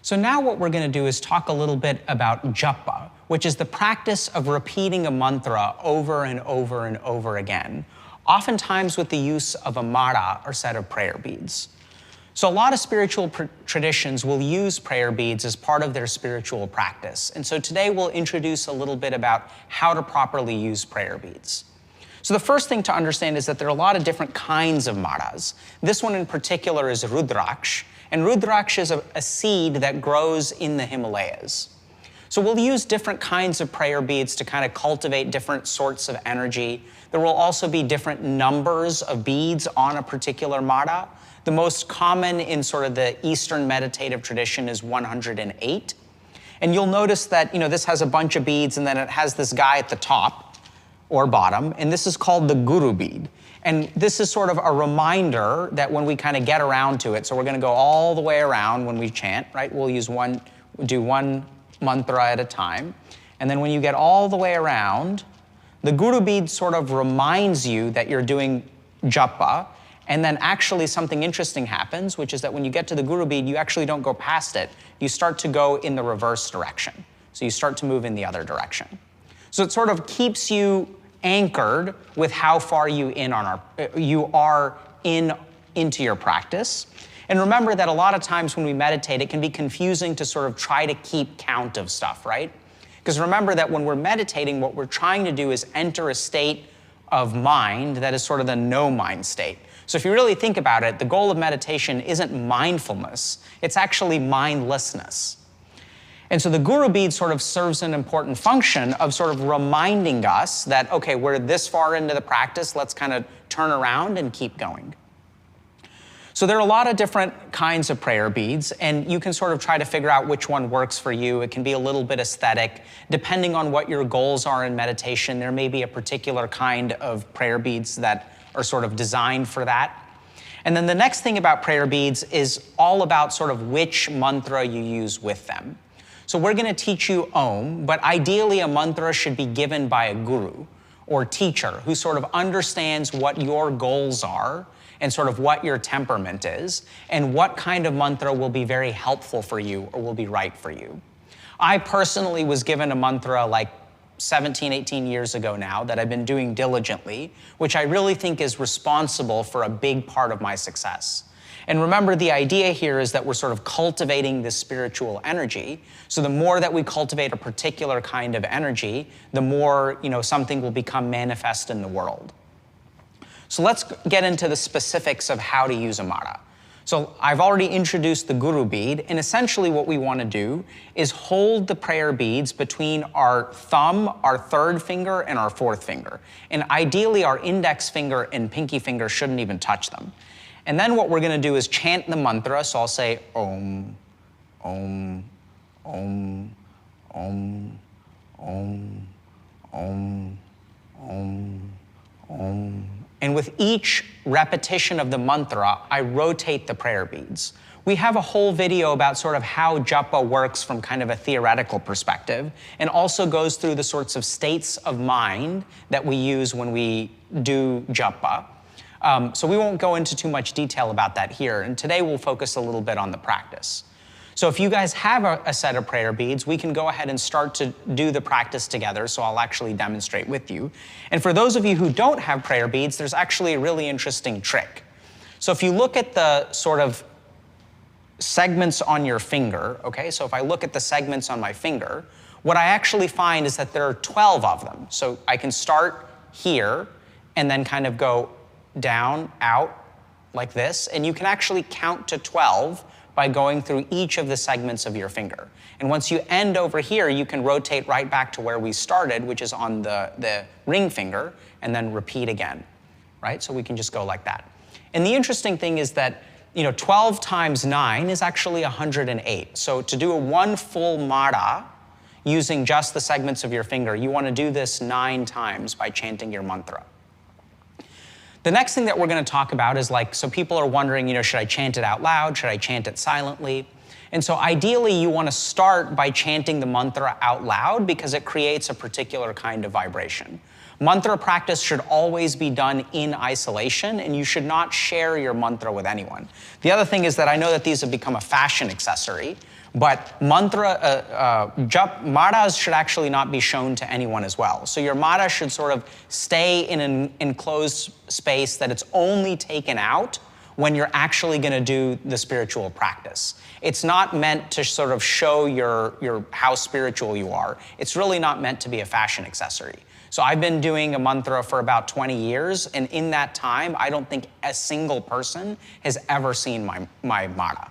So now what we're going to do is talk a little bit about Japa, which is the practice of repeating a mantra over and over and over again, oftentimes with the use of a mara, or set of prayer beads. So a lot of spiritual traditions will use prayer beads as part of their spiritual practice. And so today we'll introduce a little bit about how to properly use prayer beads. So the first thing to understand is that there are a lot of different kinds of maras. This one in particular is Rudraksh, and Rudraksh is a seed that grows in the Himalayas. So we'll use different kinds of prayer beads to kind of cultivate different sorts of energy. There will also be different numbers of beads on a particular mara. The most common in sort of the Eastern meditative tradition is 108. And you'll notice that, this has a bunch of beads and then it has this guy at the top or bottom, and this is called the guru bead. And this is sort of a reminder that when we kind of get around to it, so we're going to go all the way around when we chant, right? We'll do one mantra at a time. And then when you get all the way around, the guru bead sort of reminds you that you're doing japa. And then actually something interesting happens, which is that when you get to the guru bead, you actually don't go past it. You start to go in the reverse direction. So you start to move in the other direction. So it sort of keeps you anchored with how far you are into your practice. And remember that a lot of times when we meditate, it can be confusing to sort of try to keep count of stuff, right? Because remember that when we're meditating, what we're trying to do is enter a state of mind that is sort of the no-mind state. So if you really think about it, the goal of meditation isn't mindfulness, it's actually mindlessness. And so the guru bead sort of serves an important function of sort of reminding us that, okay, we're this far into the practice, let's kind of turn around and keep going. So there are a lot of different kinds of prayer beads, and you can sort of try to figure out which one works for you. It can be a little bit aesthetic. Depending on what your goals are in meditation, there may be a particular kind of prayer beads that are sort of designed for that. And then the next thing about prayer beads is all about sort of which mantra you use with them. So we're going to teach you Om, but ideally a mantra should be given by a guru or teacher who sort of understands what your goals are and sort of what your temperament is and what kind of mantra will be very helpful for you or will be right for you. I personally was given a mantra like 17, 18 years ago now that I've been doing diligently, which I really think is responsible for a big part of my success. And remember, the idea here is that we're sort of cultivating this spiritual energy. So the more that we cultivate a particular kind of energy, the more, something will become manifest in the world. So let's get into the specifics of how to use a mara. So I've already introduced the guru bead, and essentially what we want to do is hold the prayer beads between our thumb, our third finger, and our fourth finger. And ideally, our index finger and pinky finger shouldn't even touch them. And then what we're going to do is chant the mantra. So I'll say Om, Om, Om, Om, Om, Om, Om, Om. And with each repetition of the mantra, I rotate the prayer beads. We have a whole video about sort of how japa works from kind of a theoretical perspective, and also goes through the sorts of states of mind that we use when we do japa. So we won't go into too much detail about that here, and today we'll focus a little bit on the practice. So if you guys have a set of prayer beads, we can go ahead and start to do the practice together, so I'll actually demonstrate with you. And for those of you who don't have prayer beads, there's actually a really interesting trick. So if you look at the sort of segments on your finger, okay, so if I look at the segments on my finger, what I actually find is that there are 12 of them. So I can start here and then kind of go down, out, like this, and you can actually count to 12 by going through each of the segments of your finger. And once you end over here, you can rotate right back to where we started, which is on the ring finger, and then repeat again, right? So we can just go like that. And the interesting thing is that 12 times 9 is actually 108. So to do a one full mara using just the segments of your finger, you want to do this 9 times by chanting your mantra. The next thing that we're going to talk about is so people are wondering, should I chant it out loud? Should I chant it silently? And so ideally, you want to start by chanting the mantra out loud because it creates a particular kind of vibration. Mantra practice should always be done in isolation, and you should not share your mantra with anyone. The other thing is that I know that these have become a fashion accessory, But maras should actually not be shown to anyone as well. So your mara should sort of stay in an enclosed space that it's only taken out when you're actually going to do the spiritual practice. It's not meant to sort of show how spiritual you are. It's really not meant to be a fashion accessory. So I've been doing a mantra for about 20 years, and in that time, I don't think a single person has ever seen my mara.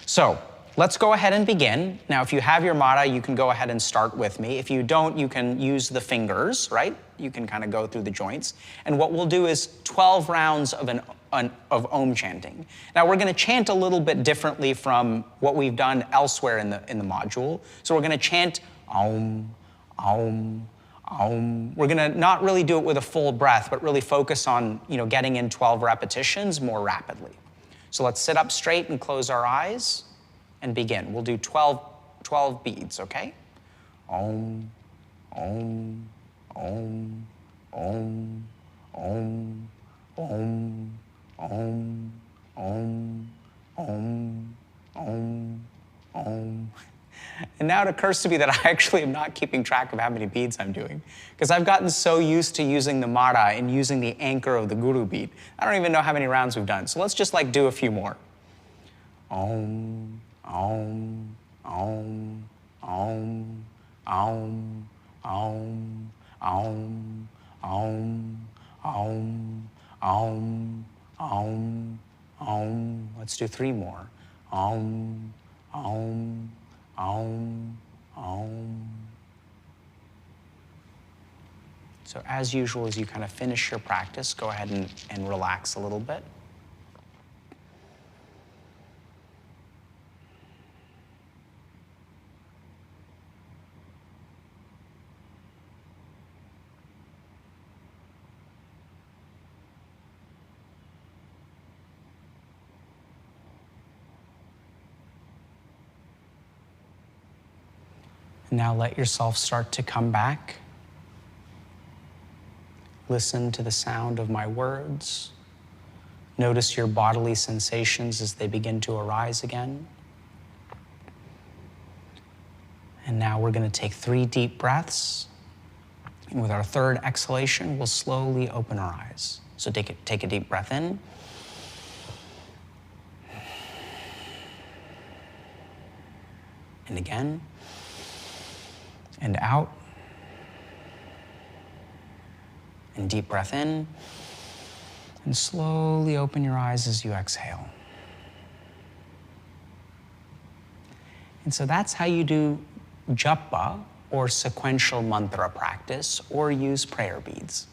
So let's go ahead and begin. Now, if you have your mara, you can go ahead and start with me. If you don't, you can use the fingers, right? You can kind of go through the joints. And what we'll do is 12 rounds of Om chanting. Now, we're going to chant a little bit differently from what we've done elsewhere in the module. So we're going to chant Om, Om, Om. We're going to not really do it with a full breath, but really focus on, getting in 12 repetitions more rapidly. So let's sit up straight and close our eyes and begin. We'll do 12 beads, okay? Om, Om, Om, Om, Om, Om, Om, Om, Om, Om, Om. And now it occurs to me that I actually am not keeping track of how many beads I'm doing, because I've gotten so used to using the mara and using the anchor of the guru bead. I don't even know how many rounds we've done. So let's just do a few more. Om, Om, Om, Om, Om, Om, Om, Om, Om, Om, Om, Om. Let's do 3 more. Om, Om, Om, Om. So as usual, as you kind of finish your practice, go ahead and relax a little bit. Now let yourself start to come back. Listen to the sound of my words. Notice your bodily sensations as they begin to arise again. And now we're going to take 3 deep breaths. And with our 3rd exhalation, we'll slowly open our eyes. So take a deep breath in. And again. And out. And deep breath in. And slowly open your eyes as you exhale. And so that's how you do japa, or sequential mantra practice, or use prayer beads.